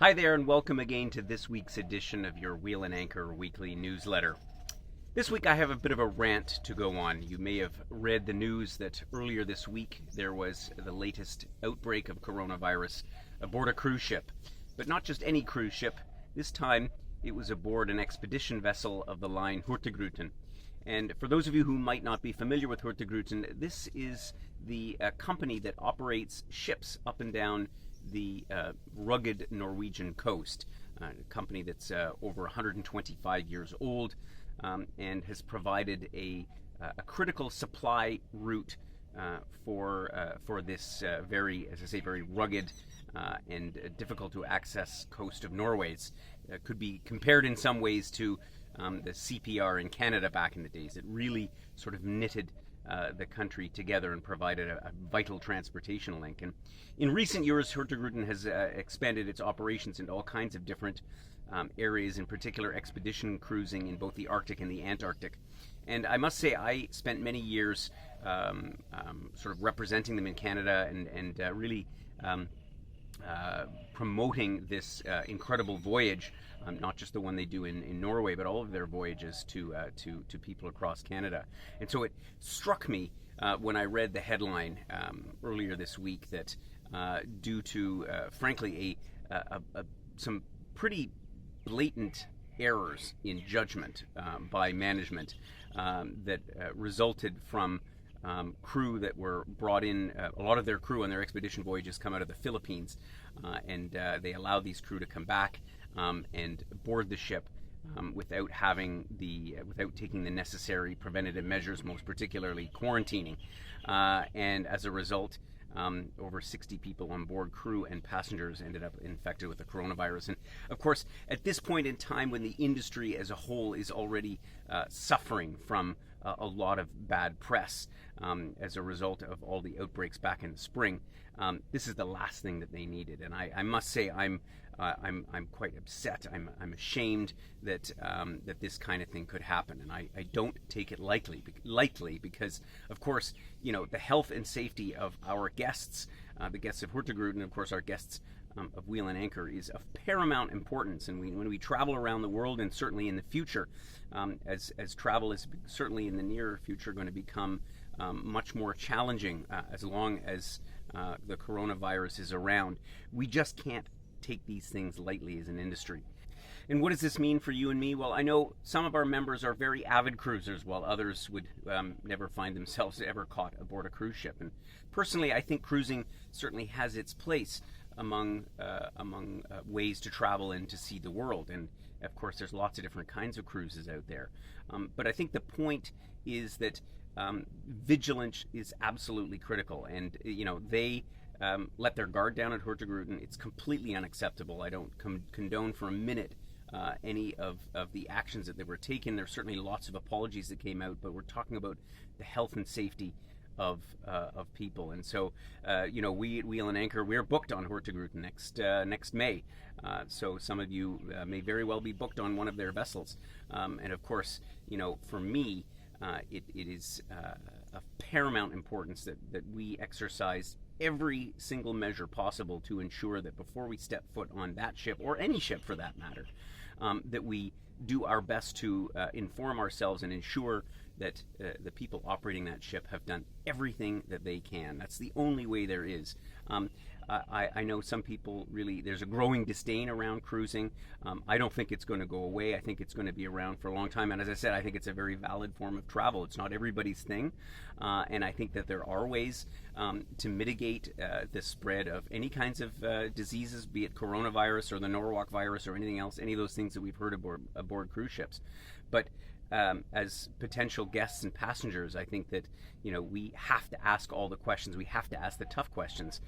Hi there, and welcome again to this week's edition of your Wheel and Anchor weekly newsletter. This week I have a bit of a rant to go on. You may have read the news that earlier this week there was the latest outbreak of coronavirus aboard a cruise ship. But not just any cruise ship. This time it was aboard an expedition vessel of the line Hurtigruten. And for those of you who might not be familiar with Hurtigruten, this is the company that operates ships up and down the rugged Norwegian coast, a company that's over 125 years old and has provided a critical supply route for this very, as I say, very rugged and difficult to access coast of Norway. It could be compared in some ways to the CPR in Canada back in the days. It really sort of knitted the country together and provided a vital transportation link. And in recent years, Hurtigruten has expanded its operations into all kinds of different areas, in particular expedition cruising in both the Arctic and the Antarctic. And I must say, I spent many years sort of representing them in Canada and really promoting this incredible voyage, not just the one they do in Norway, but all of their voyages to people across Canada. And so it struck me when I read the headline earlier this week that due to, frankly, some pretty blatant errors in judgment by management that resulted from crew that were brought in. A lot of their crew on their expedition voyages come out of the Philippines, and they allow these crew to come back and board the ship without taking the necessary preventative measures, most particularly quarantining. And as a result, over 60 people on board, crew and passengers, ended up infected with the coronavirus. And of course, at this point in time, when the industry as a whole is already suffering from a lot of bad press as a result of all the outbreaks back in the spring, this is the last thing that they needed. And I must say, I'm quite upset. I'm ashamed that this kind of thing could happen, and I don't take it lightly because, of course, you know, the health and safety of our guests, the guests of Hurtigruten, of course, our guests of Wheel and Anchor, is of paramount importance. And when we travel around the world, and certainly in the future, as travel is certainly in the near future going to become much more challenging as long as the coronavirus is around, we just can't take these things lightly as an industry. And what does this mean for you and me? Well, I know some of our members are very avid cruisers, while others would never find themselves ever caught aboard a cruise ship. And personally, I think cruising certainly has its place among ways to travel and to see the world. And of course, there's lots of different kinds of cruises out there. But I think the point is that vigilance is absolutely critical. And, you know, they let their guard down at Hurtigruten. It's completely unacceptable. I don't condone for a minute any of the actions that they were taken. There's certainly lots of apologies that came out, but we're talking about the health and safety of people. And so, you know, we at Wheel and Anchor, we're booked on Hurtigruten next May. So some of you may very well be booked on one of their vessels. And of course, you know, for me, it is of paramount importance that we exercise every single measure possible to ensure that before we step foot on that ship, or any ship for that matter, that we do our best to inform ourselves and ensure that the people operating that ship have done everything that they can. That's the only way there is. I know some people really, there's a growing disdain around cruising. I don't think it's going to go away. I think it's going to be around for a long time. And as I said, I think it's a very valid form of travel. It's not everybody's thing. And I think that there are ways to mitigate the spread of any kinds of diseases, be it coronavirus or the Norwalk virus or anything else, any of those things that we've heard aboard cruise ships. But as potential guests and passengers, I think that, you know, we have to ask all the questions. We have to ask the tough questions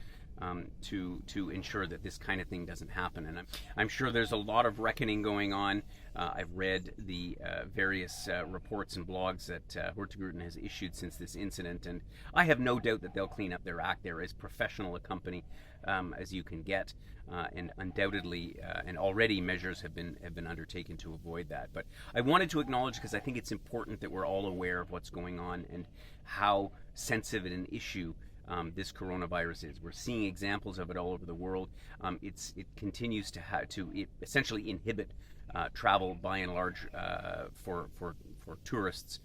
to ensure that this kind of thing doesn't happen. And I'm sure there's a lot of reckoning going on. I've read the various reports and blogs that Hurtigruten has issued since this incident, and I have no doubt that they'll clean up their act. They're as professional a company as you can get, and undoubtedly, and already measures have been undertaken to avoid that. But I wanted to acknowledge, because I think it's important that we're all aware of what's going on and how sensitive an issue this coronavirus is. We're seeing examples of it all over the world. It continues to essentially inhibit travel by and large for tourists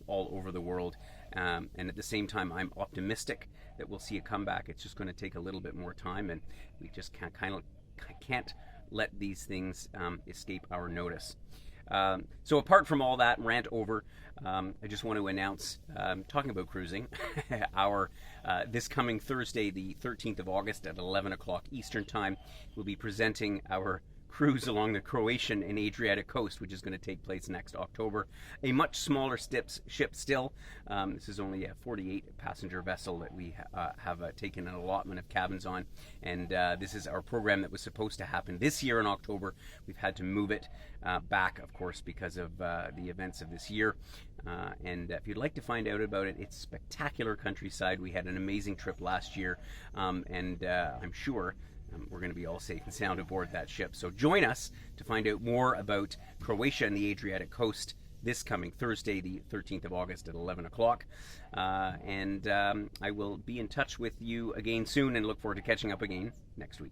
all over the world. And at the same time, I'm optimistic that we'll see a comeback. It's just going to take a little bit more time, and we just can't let these things escape our notice. So apart from all that rant over, I just want to announce, talking about cruising, our this coming Thursday, the 13th of August at 11 o'clock Eastern Time, we'll be presenting our cruise along the Croatian and Adriatic coast, which is going to take place next October. A much smaller ship still. This is only a 48 passenger vessel that we have taken an allotment of cabins on, and this is our program that was supposed to happen this year in October. We've had to move it back, of course, because of the events of this year. And if you'd like to find out about it, it's spectacular countryside. We had an amazing trip last year, and I'm sure we're going to be all safe and sound aboard that ship. So join us to find out more about Croatia and the Adriatic coast this coming Thursday, the 13th of August at 11 o'clock. And I will be in touch with you again soon, and look forward to catching up again next week.